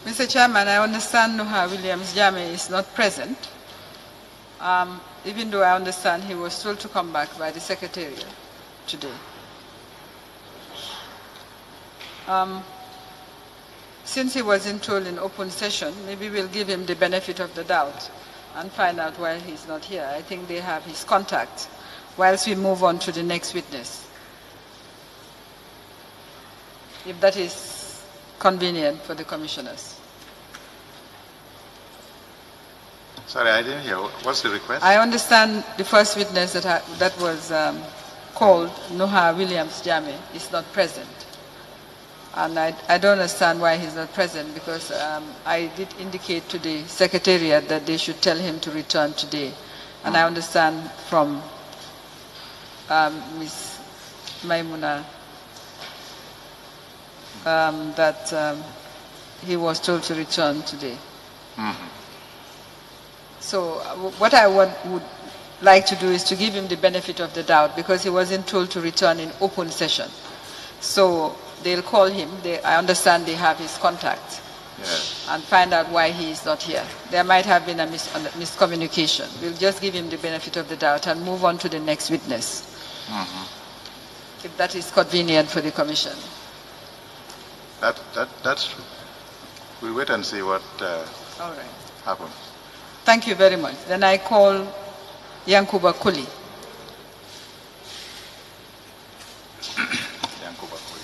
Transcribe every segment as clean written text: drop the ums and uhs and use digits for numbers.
Mr. Chairman, I understand Nuha Williams Jame is not present, even though I understand he was told to come back by the Secretariat today. Since he wasn't told in open session, maybe we'll give him the benefit of the doubt and find out why he's not here. I think they have his contact whilst we move on to the next witness, if that is convenient for the commissioners. Sorry, I didn't hear. What's the request? I understand the first witness that was called, Nuha Williams Jame, is not present. And I don't understand why he's not present, because I did indicate to the Secretariat that they should tell him to return today. And I understand from Ms. Maimuna that he was told to return today. So what I would like to do is to give him the benefit of the doubt, because he wasn't told to return in open session. So they'll call him. I understand they have his contact. Yes. And find out why he is not here. There might have been a miscommunication. We'll just give him the benefit of the doubt and move on to the next witness, if that is convenient for the Commission. That's true. We'll wait and see what All right. happens. Thank you very much. Then I call Yankuba Colley. Yankuba Colley.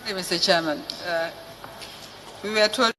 Mr. Chairman, we were told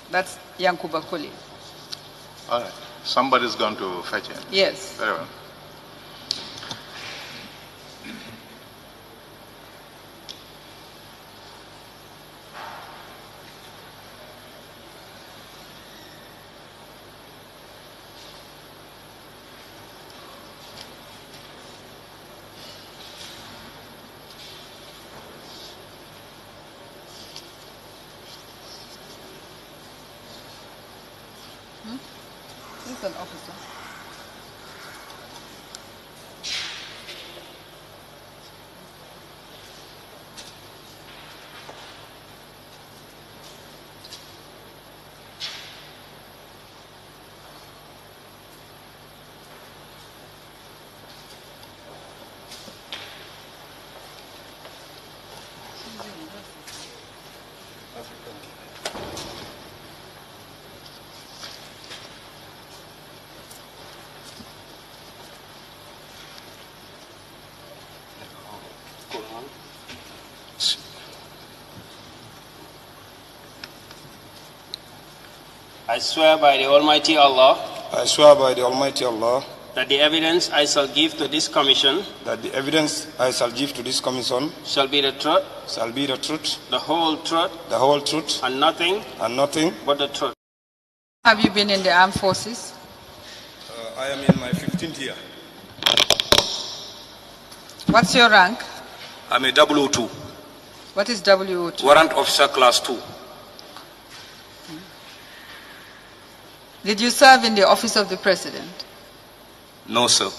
that's Yankuba Colley. All right. Somebody's going to fetch him. Yes. Very well. He's an officer. I swear by the Almighty Allah. I swear by the Almighty Allah. That the evidence I shall give to this commission. That the evidence I shall give to this commission. Shall be the truth. Shall be the truth. The whole truth. The whole truth. And nothing. And nothing. But the truth. Have you been in the armed forces? I am in my 15th year. What's your rank? I'm a W02. What is W02? Warrant Officer Class 2. Did you serve in the office of the president? No, sir.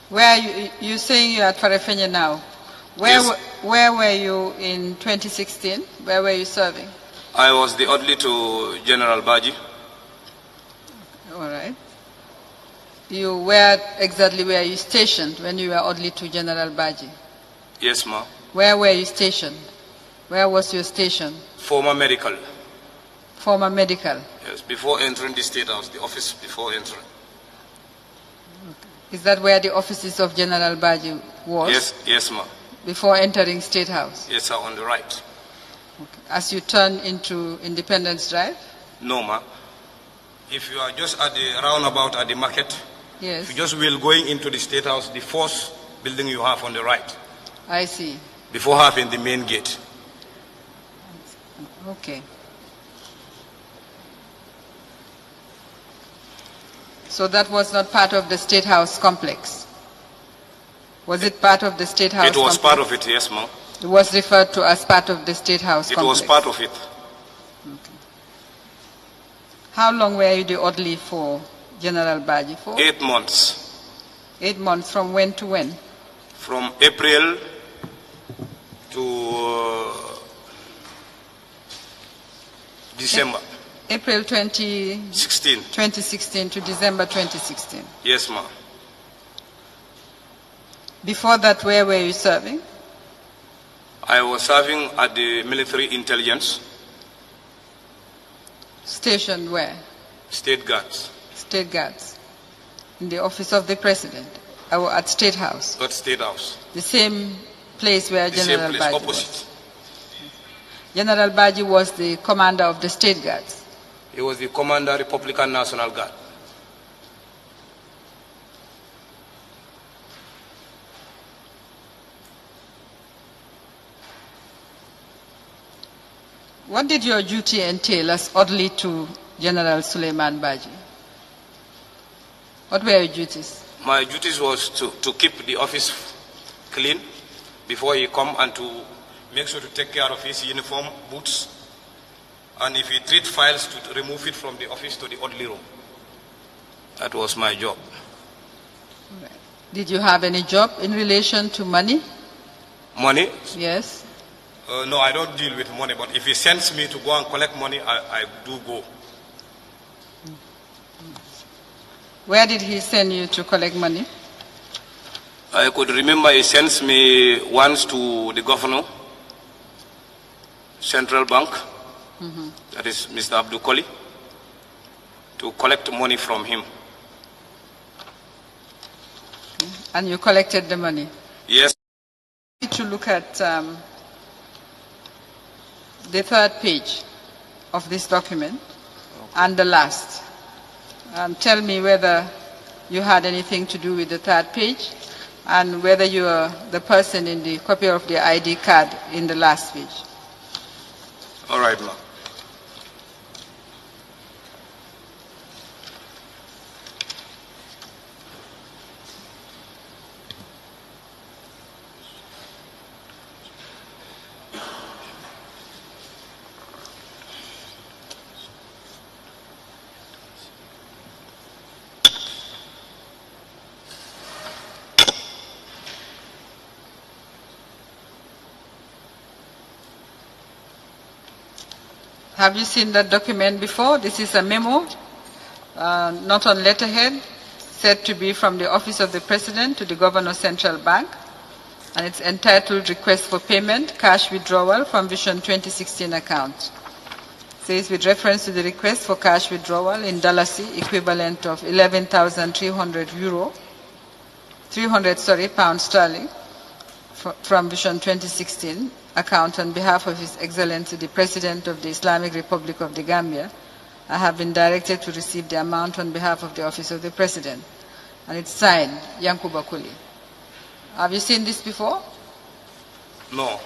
Where are you saying you are at Farafenye now? Yes. Where were you in 2016? Where were you serving? I was the orderly to General Baji. All right. Where exactly were you stationed when you were orderly to General Baji? Yes, ma'am. Where were you stationed? Where was your station? Former medical. Former medical. Yes, before entering the State House, the office before entering. Is that where the offices of General Baji was? Yes, ma'am. Before entering State House? Yes, sir, on the right. Okay. As you turn into Independence Drive? No, ma'am. If you are just at the roundabout at the market, yes. if you just will going into the State House, the first building you have on the right. I see. Before having the main gate. Okay. So that was not part of the State House complex? Was it part of the State House complex? It was part of it, yes, ma'am. It was referred to as part of the State House complex? It was part of it. Okay. How long were you the orderly for General Baji for? 8 months. 8 months, from when to when? From April to December. April 2016 to December 2016. Yes, ma'am. Before that, where were you serving? I was serving at the military intelligence. Stationed where? State Guards. State Guards. In the office of the President? Or at State House? At State House. The same place where General Baji opposite. was? General Baji was the commander of the State Guards? He was the commander, Republican National Guard. What did your duty entail as orderly to General Suleiman Baji? What were your duties? My duties was to keep the office clean before he come and to make sure to take care of his uniform, boots, and if he treat files, to remove it from the office to the orderly room. That was my job. Did you have any job in relation to money? Money? Yes. No, I don't deal with money, but if he sends me to go and collect money, I do go. Where did he send you to collect money? I could remember he sends me once to the governor, Central Bank, that is Mr. Abdul Colley, to collect money from him. And you collected the money? Yes. To look at the third page of this document and the last. Tell me whether you had anything to do with the third page and whether you are the person in the copy of the ID card in the last page. All right, ma'am. Have you seen that document before? This is a memo, not on letterhead, said to be from the Office of the President to the Governor Central Bank, and it's entitled Request for Payment, Cash Withdrawal from Vision 2016 account. It says with reference to the request for cash withdrawal in $, equivalent of 11,300 euro, pounds sterling, from Vision 2016 account on behalf of His Excellency the President of the Islamic Republic of the Gambia, I have been directed to receive the amount on behalf of the Office of the President. And it's signed, Yankuba Colley. Have you seen this before? No.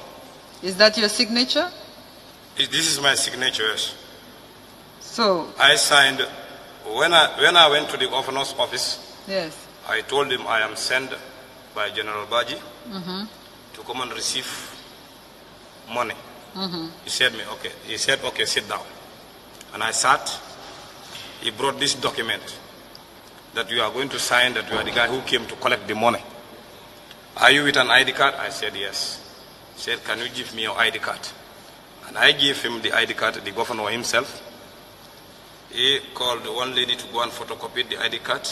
Is that your signature? This is my signature, yes. So I signed, when I went to the governor's office, yes, I told him I am sent by General Baji to come and receive money. He said, okay, sit down. And I sat. He brought this document that you are going to sign, that you are the guy who came to collect the money. Are you with an ID card? I said, yes. He said, can you give me your ID card? And I gave him the ID card, the governor himself. He called one lady to go and photocopy the ID card.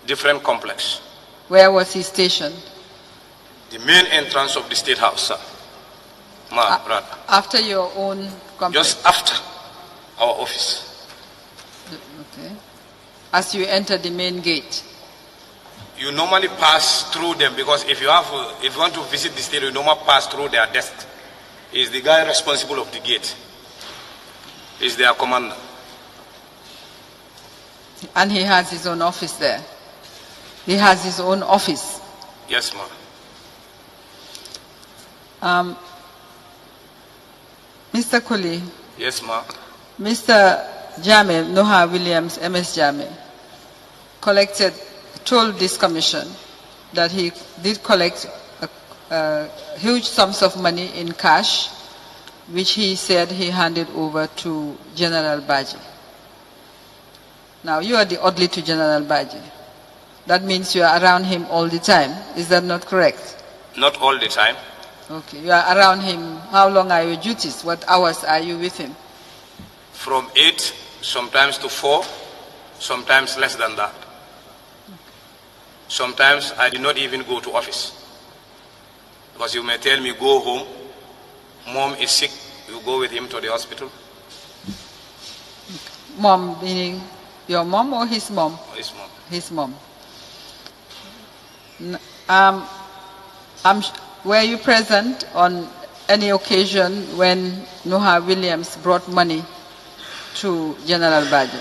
Different complex. Where was he stationed? The main entrance of the State House, sir. Ma, brother. After your own company? Just after our office. Okay. As you enter the main gate? You normally pass through them because if you want to visit the state, you normally pass through their desk. He's the guy responsible of the gate. He's their commander. And he has his own office there? He has his own office? Yes, ma'am. Mr. Colley? Yes, ma'am. Mr. Jame, Noha Williams, MS Jame, told this commission that he did collect huge sums of money in cash, which he said he handed over to General Baji. Now, you are the orderly to General Baji. That means you are around him all the time. Is that not correct? Not all the time. Okay. You are around him. How long are your duties? What hours are you with him? From 8, sometimes to 4, sometimes less than that. Sometimes I did not even go to office. Because you may tell me, go home, mom is sick, you go with him to the hospital. Mom, meaning your mom or his mom? His mom. His mom. Were you present on any occasion when Noha Williams brought money to General Baji?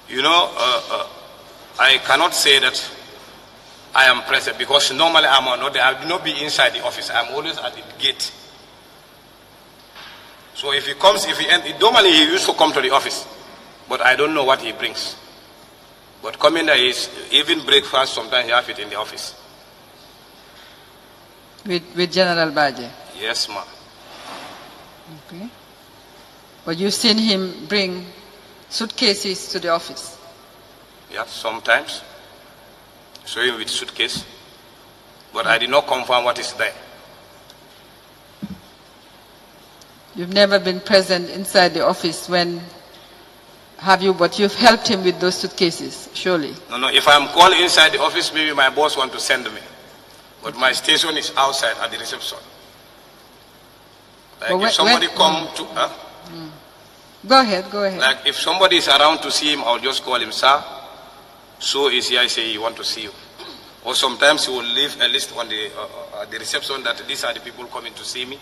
You know, I cannot say that I am present because normally I do not be inside the office. I am always at the gate. So if he comes, normally he used to come to the office, but I don't know what he brings. But coming there is even breakfast. Sometimes he have it in the office. With General Baji? Yes, ma'am. Okay. But you've seen him bring suitcases to the office? Yeah, sometimes. So him with suitcase. But I did not confirm what is there. You've never been present inside the office when, have you? But you've helped him with those suitcases, surely? No. If I'm called inside the office, maybe my boss want to send me. But my station is outside at the reception. Like if somebody come to... Go ahead. Like if somebody is around to see him, I'll just call him, sir. So is here, I say, he want to see you. Or sometimes he will leave a list on the reception that these are the people coming to see me.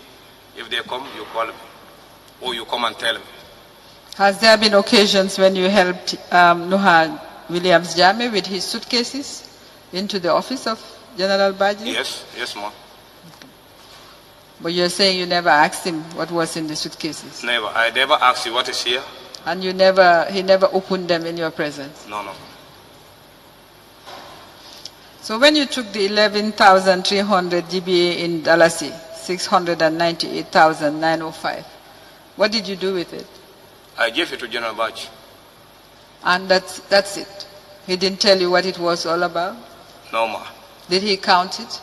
If they come, you call me. Or you come and tell me. Has there been occasions when you helped Noha Williams Jame with his suitcases into the office of General Baji? Yes, ma'am. But you're saying you never asked him what was in the suitcases? Never. I never asked you what is here. And he never opened them in your presence? No. So when you took the 11,300 GBA in Dalasi, 698,905, what did you do with it? I gave it to General Baji. And that's it? He didn't tell you what it was all about? No, ma. Did he count it?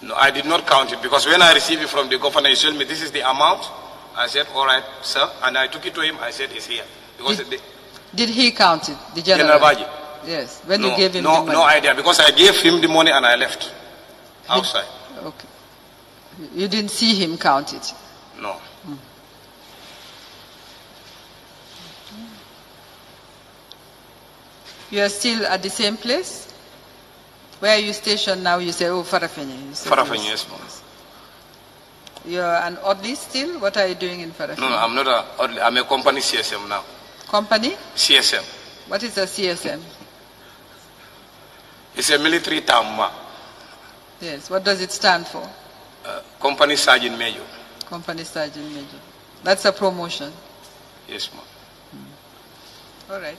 No, I did not count it because when I received it from the governor, he told me this is the amount. I said, all right, sir. And I took it to him. I said, it's here. Because did he count it, the general? General Baji? Yes. When you gave him the money? No idea because I gave him the money and I left outside. Okay. You didn't see him count it? No. You are still at the same place? Where are you stationed now? You say, Farafenni. Farafenni, yes, ma'am. You're an oddly still? What are you doing in Farafenni? No, I'm not an oddly. I'm a company CSM now. Company? CSM. What is a CSM? It's a military term, ma. Yes. What does it stand for? Company Sergeant Major. Company Sergeant Major. That's a promotion? Yes, ma'am. All right.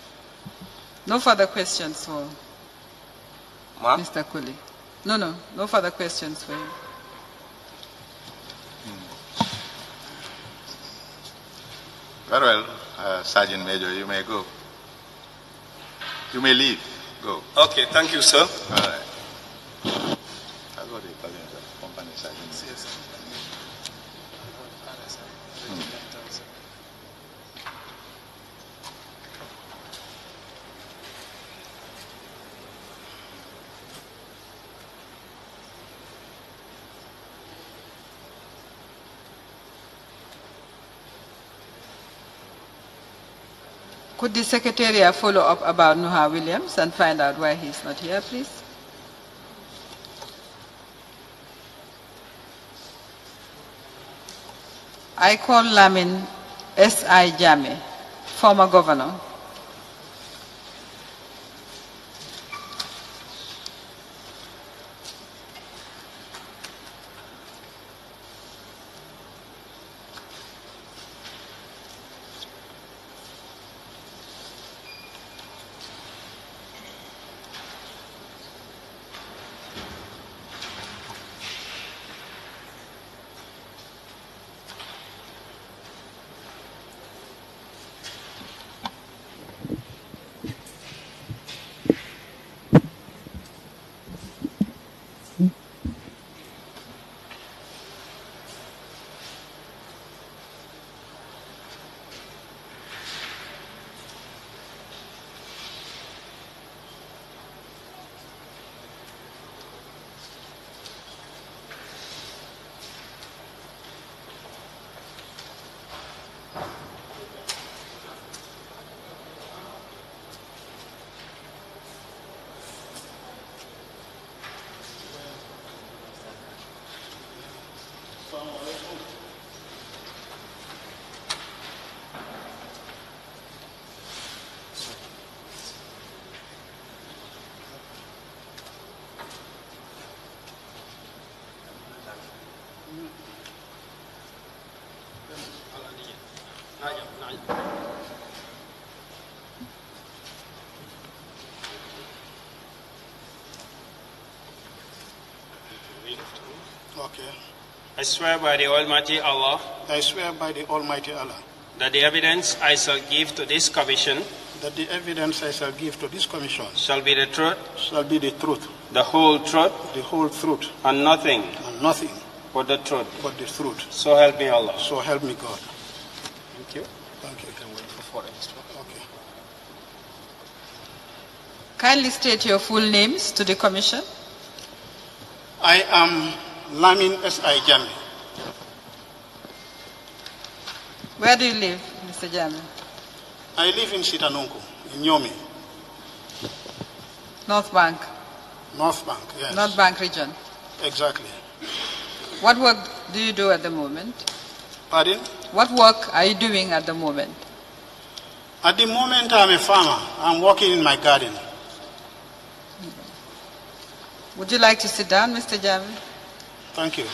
No further questions for Mr. Colley? No further questions for you. Very well, Sergeant Major, you may go. You may leave. Go. Okay, thank you, sir. All right. That's what they call it, company sergeant. Yes. Could the Secretariat follow up about Nuha Williams and find out why he's not here, please? I call Lamin S.I. Jame, former governor. Okay. I swear by the Almighty Allah I swear by the Almighty Allah that the evidence I shall give to this commission that the evidence I shall give to this commission shall be the truth, shall be the truth, the whole truth, the whole truth, and nothing and nothing but the truth. but the truth. So help me Allah. So help me God. Thank you. Thank you. Okay. Kindly state your full names to the commission. I am Lamin S.I. Jame. Where do you live, Mr. Jame? I live in Sitanunku, in Nyomi, North Bank, North Bank, yes. North Bank region. Exactly. What work do you do at the moment? Pardon? What work are you doing at the moment? At the moment, I'm a farmer. I'm working in my garden. Would you like to sit down, Mr. Jame? Thank you.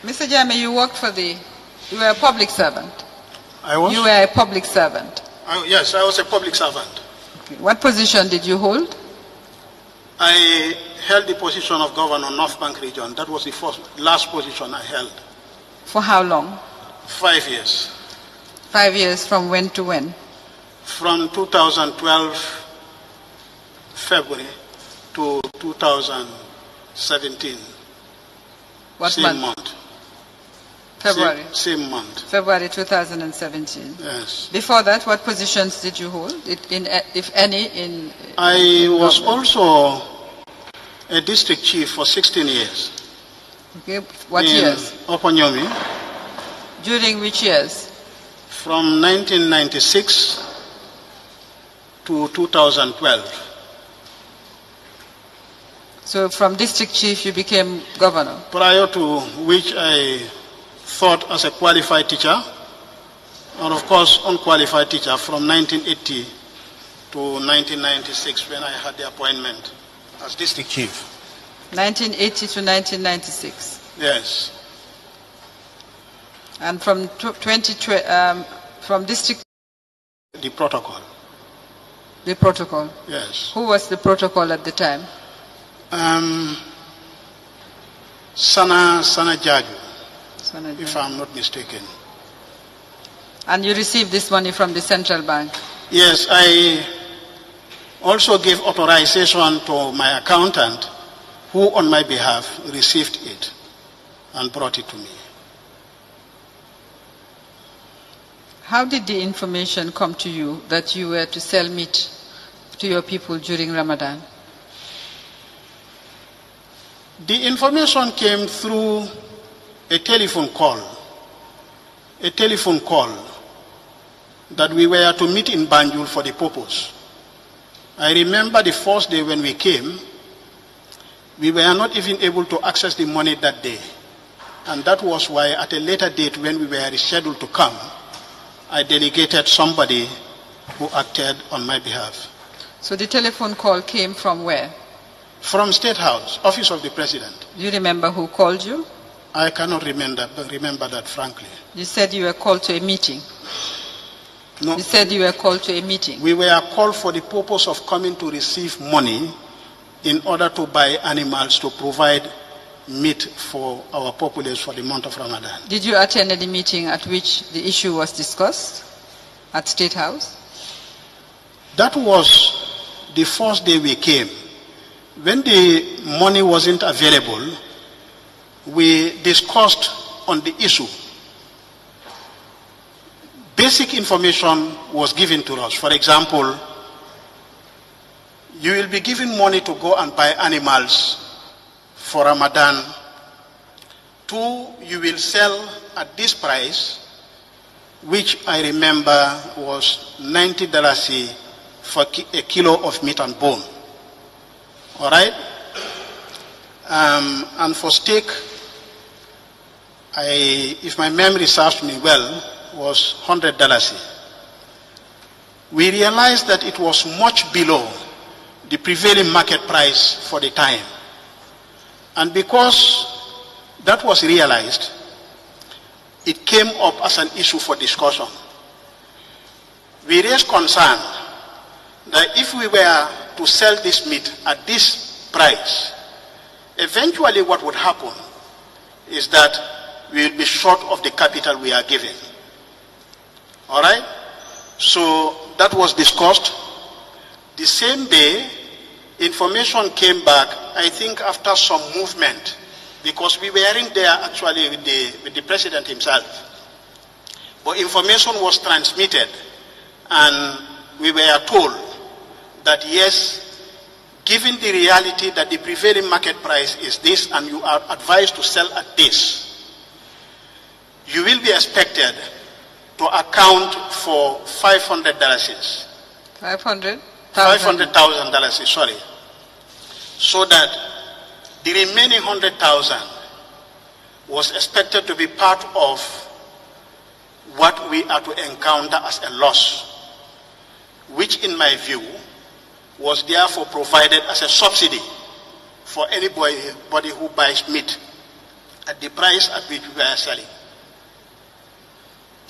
Mr. Jame, you were a public servant. I was? You were a public servant. Yes, I was a public servant. Okay. What position did you hold? I held the position of governor North Bank region. That was the last position I held. For how long? 5 years. 5 years from when to when? From 2012 February to 2017. What same month? February. Same month. February 2017. Yes. Before that, what positions did you hold, if any, in? I was also a district chief for 16 years. Okay. What years? Oponyomi. During which years? From 1996 to 2012. So from district chief, you became governor? Prior to which I taught as a qualified teacher, and of course unqualified teacher from 1980 to 1996 when I had the appointment as district chief. 1980 to 1996? Yes. And from district? The protocol. The protocol? Yes. Who was the protocol at the time? Sana Jaju, if I'm not mistaken. And you received this money from the central bank? Yes, I also gave authorization to my accountant, who on my behalf received it and brought it to me. How did the information come to you that you were to sell meat to your people during Ramadan? The information came through a telephone call that we were to meet in Banjul for the purpose. I remember the first day when we came, we were not even able to access the money that day. And that was why at a later date when we were scheduled to come, I delegated somebody who acted on my behalf. So the telephone call came from where? From State House, Office of the President. Do you remember who called you? I cannot remember that, frankly. You said you were called to a meeting. No. You said you were called to a meeting. We were called for the purpose of coming to receive money in order to buy animals to provide meat for our populace for the month of Ramadan. Did you attend any meeting at which the issue was discussed at State House? That was the first day we came. When the money wasn't available, we discussed on the issue. Basic information was given to us. For example, you will be given money to go and buy animals for Ramadan. 2, you will sell at this price, which I remember was $90 for a kilo of meat and bone. All right? And for steak, if my memory serves me well, was $100. We realized that it was much below the prevailing market price for the time. And because that was realized, it came up as an issue for discussion. We raised concern that if we were to sell this meat at this price, eventually what would happen is that we will be short of the capital we are giving. All right? So that was discussed. The same day, information came back, I think after some movement, because we weren't there actually with the president himself. But information was transmitted, and we were told that yes, given the reality that the prevailing market price is this and you are advised to sell at this, you will be expected to account for $500. $500,000, sorry. So that the remaining 100,000 was expected to be part of what we are to encounter as a loss, which in my view was therefore provided as a subsidy for anybody who buys meat at the price at which we are selling.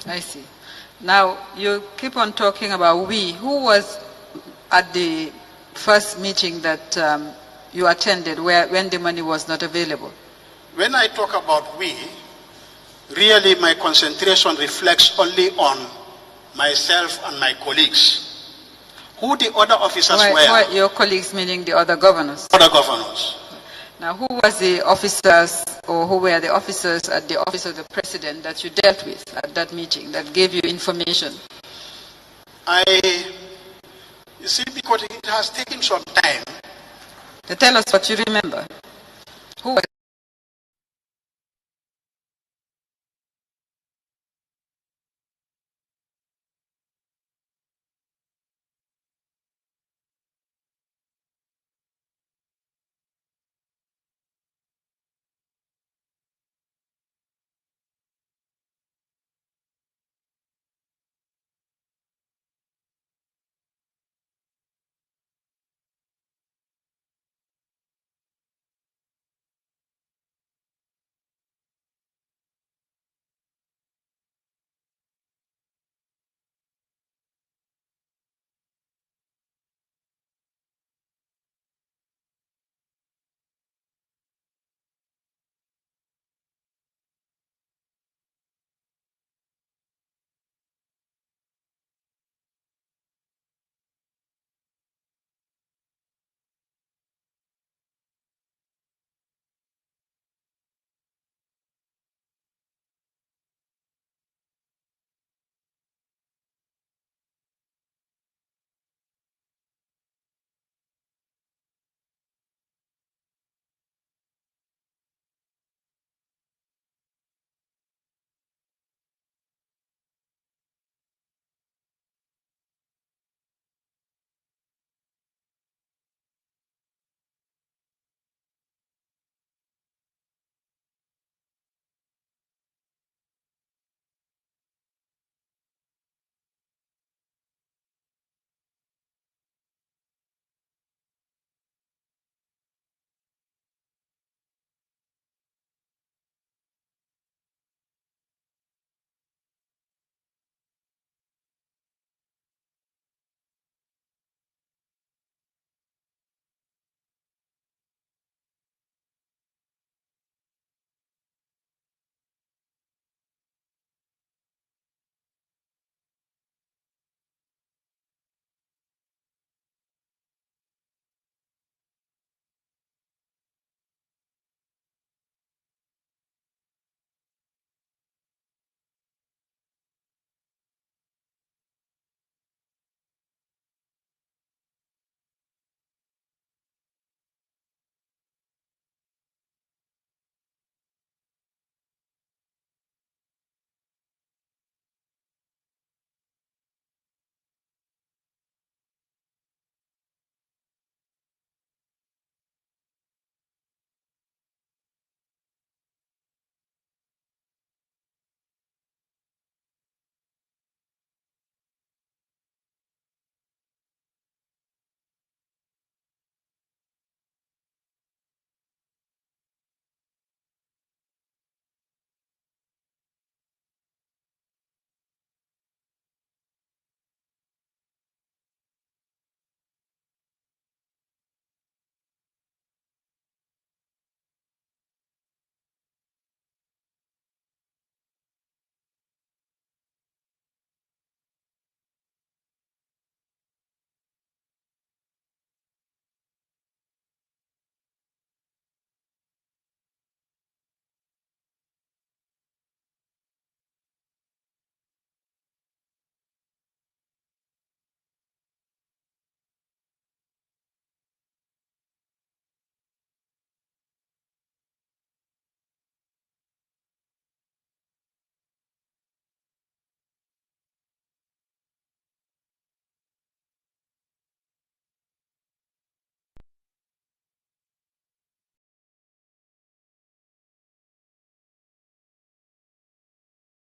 I see. Now, you keep on talking about we. Who was at the first meeting that you attended when the money was not available? When I talk about we, really my concentration reflects only on myself and my colleagues. Who the other officers were? Your colleagues meaning the other governors? Other governors. Now, who was the officers, or who were the officers at the office of the president that you dealt with at that meeting that gave you information? You see, because it has taken some time. Tell us what you remember. Who was